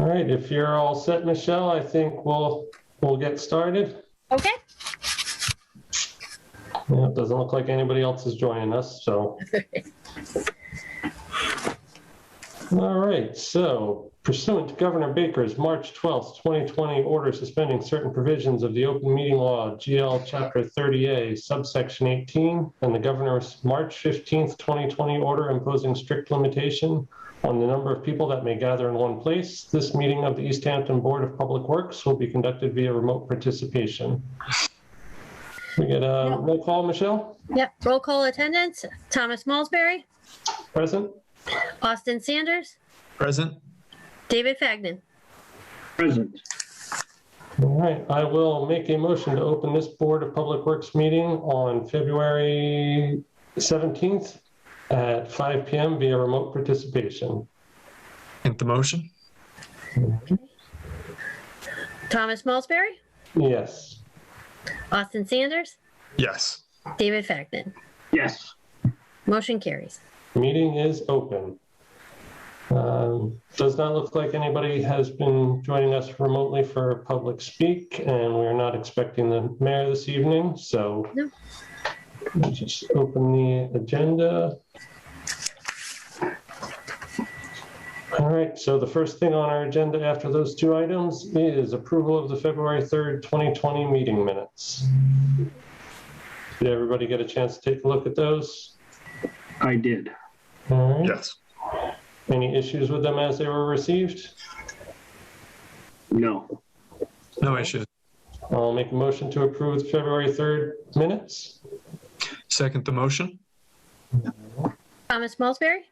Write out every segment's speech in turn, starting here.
right, if you're all set, Michelle, I think we'll get started. Okay. Yeah, it doesn't look like anybody else is joining us, so. All right, so pursuant to Governor Baker's March 12th, 2020 order suspending certain provisions of the open meeting law, GL Chapter 30A, subsection 18, and the governor's March 15th, 2020 order imposing strict limitation on the number of people that may gather in one place, this meeting of the Easthampton Board of Public Works will be conducted via remote participation. We get a roll call, Michelle? Yep. Roll call attendance. Thomas Malsbury. Present. Austin Sanders. Present. David Fagnan. Present. All right, I will make a motion to open this Board of Public Works meeting on February 17th at 5 p.m. via remote participation. Make the motion. Thomas Malsbury. Yes. Austin Sanders. Yes. David Fagnan. Yes. Motion carries. Meeting is open. Does not look like anybody has been joining us remotely for public speak, and we're not expecting the mayor this evening, so no. We'll just open the agenda. All right, so the first thing on our agenda after those two items is approval of the February 3rd, 2020 meeting minutes. Did everybody get a chance to take a look at those? I did. All right. Yes. Any issues with them as they were received? No. No issues. I'll make a motion to approve the February 3rd minutes. Second the motion. Thomas Malsbury.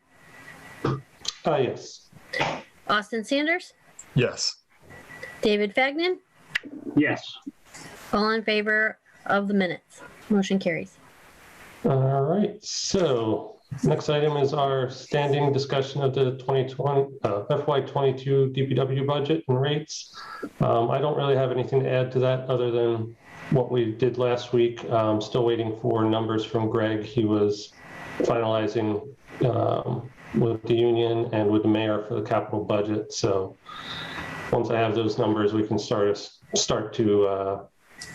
Yes. Austin Sanders. Yes. David Fagnan. Yes. All in favor of the minutes. Motion carries. All right, so next item is our standing discussion of the 2020 FY22 DPW budget and rates. I don't really have anything to add to that other than what we did last week. Still waiting for numbers from Greg. He was finalizing with the union and with the mayor for the capital budget. So once I have those numbers, we can start to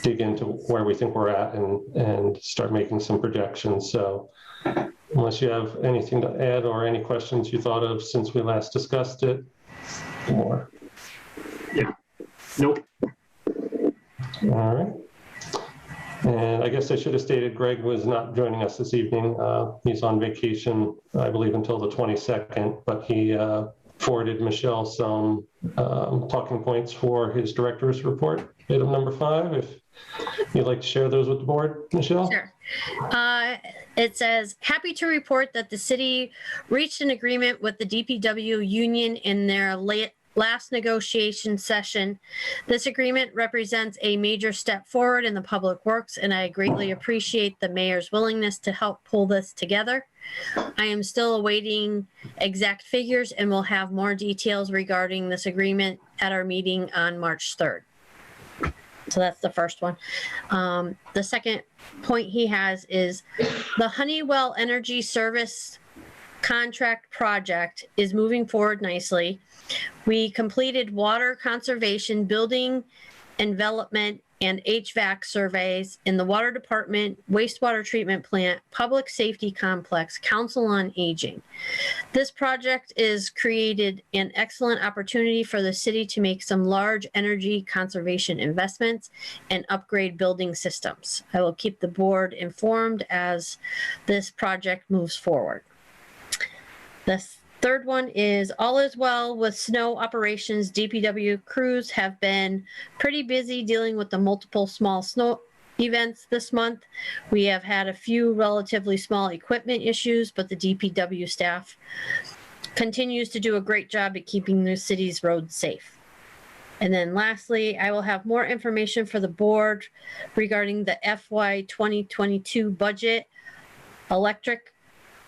dig into where we think we're at and start making some projections. So unless you have anything to add or any questions you thought of since we last discussed it, more. Yeah. Nope. All right. And I guess I should have stated Greg was not joining us this evening. He's on vacation, I believe, until the 22nd, but he forwarded Michelle some talking points for his director's report, item number 5. If you'd like to share those with the board, Michelle? Sure. It says, happy to report that the city reached an agreement with the DPW union in their last negotiation session. This agreement represents a major step forward in the public works, and I greatly appreciate the mayor's willingness to help pull this together. I am still awaiting exact figures and will have more details regarding this agreement at our meeting on March 3rd. So that's the first one. The second point he has is the Honeywell Energy Service contract project is moving forward nicely. We completed water conservation, building envelopment, and HVAC surveys in the water department, wastewater treatment plant, public safety complex, council on aging. This project is created an excellent opportunity for the city to make some large energy conservation investments and upgrade building systems. I will keep the board informed as this project moves forward. The third one is all is well with snow operations. DPW crews have been pretty busy dealing with the multiple small snow events this month. We have had a few relatively small equipment issues, but the DPW staff continues to do a great job at keeping the city's roads safe. And then lastly, I will have more information for the board regarding the FY 2022 budget, electric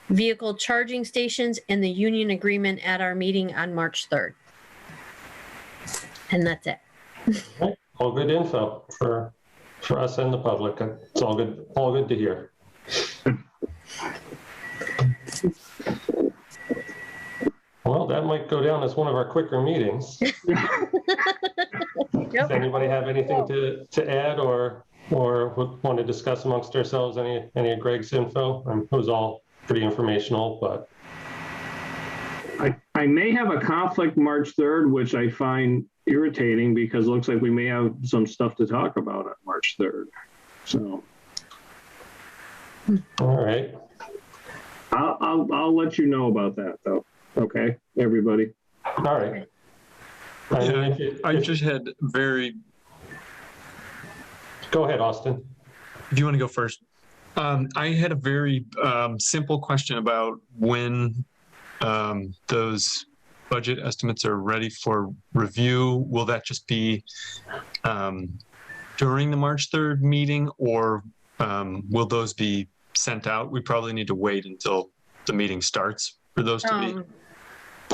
vehicle charging stations, and the union agreement at our meeting on March 3rd. And that's it. Okay. All good info for us and the public. It's all good to hear. All Well, that might go down as one of our quicker meetings. Does anybody have anything to add or want to discuss amongst ourselves? Any of Greg's info? It was all pretty informational, but. I may have a conflict March 3rd, which I find irritating because it looks like we may have some stuff to talk about on March 3rd. So. All right. I'll let you know about that though. Okay, everybody. All right. I just had very. Go ahead, Austin. Do you want to go first? I had a very simple question about when those budget estimates are ready for review. Will that just be during the March 3rd meeting, or will those be sent out? We probably need to wait until the meeting starts for those to be.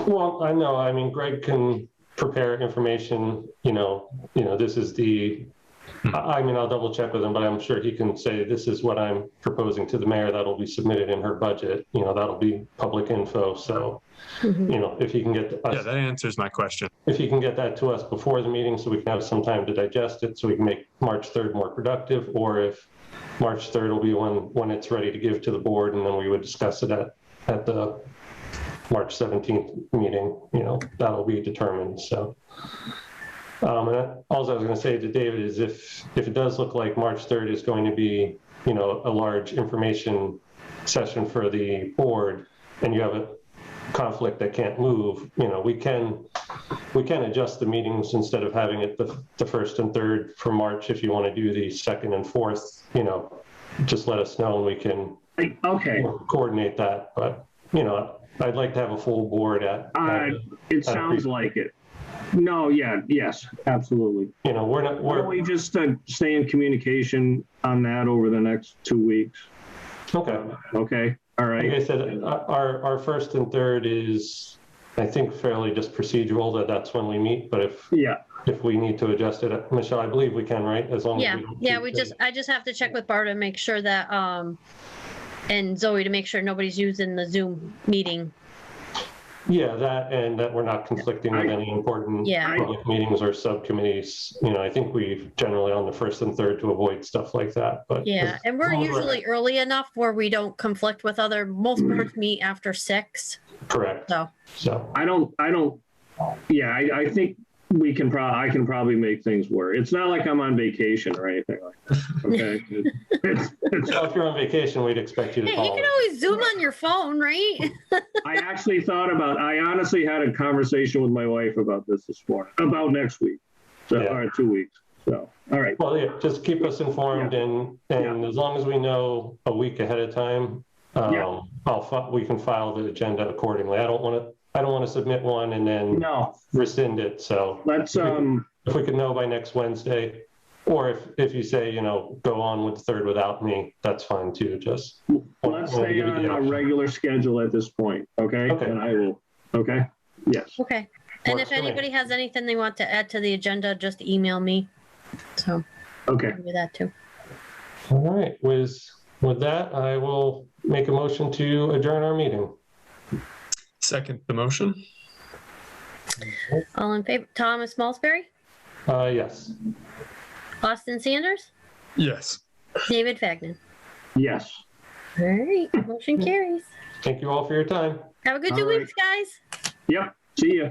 Well, I know. I mean, Greg can prepare information. This is the. I mean, I'll double check with him, but I'm sure he can say this is what I'm proposing to the mayor. That'll be submitted in her budget. That'll be public info. So, if he can get us, yeah, that answers my question. If he can get that to us before the meeting, so we can have some time to digest it, so we can make March 3rd more productive, or if March 3rd will be when it's ready to give to the board, and then we would discuss it at the March 17th meeting, that'll be determined. So, all I was going to say to David is if it does look like March 3rd is going to be, a large information session for the board, and you have a conflict that can't move, we can adjust the meetings instead of having it the first and third for March. If you want to do the second and fourth, just let us know and we can coordinate that. But, I'd like to have a full board it sounds like it. No, yes, absolutely. Why don't we just stay in communication on that over the next 2 weeks? Okay. Okay. All right. Like I said, our first and third is, I think, fairly just procedural. That's when we meet. But if we need to adjust it, Michelle, I believe we can, right? As long as I just have to check with Barbara to make sure that and Zoe to make sure nobody's using the Zoom meeting. Yeah, that we're not conflicting with any important public meetings or subcommittees. I think we generally on the first and third to avoid stuff like that. But and we're usually early enough where we don't conflict with most boards meet after 6. Correct. So I think I can probably make things work. It's not like I'm on vacation or anything like that. Okay. So if you're on vacation, we'd expect you to call. You can always Zoom on your phone, right? I honestly had a conversation with my wife about this morning, about next week. So, or 2 weeks. So, all right. Well, just keep us informed and as long as we know a week ahead of time, we can file the agenda accordingly. I don't want to submit one and then rescind it. So let's if we could know by next Wednesday, or if you say go on with the third without me, that's fine too. Just let's stay on a regular schedule at this point, okay? And I will. Okay. Yes. Okay. And if anybody has anything they want to add to the agenda, just email me. So okay, I can do that too. All right. With that, I will make a motion to adjourn our meeting. Second the motion. All in favor? Thomas Malsbury? Yes. Austin Sanders? Yes. David Fagnan? yes. All right, motion carries. Thank you all for your time. Have a good 2 weeks, guys. Yep. See ya.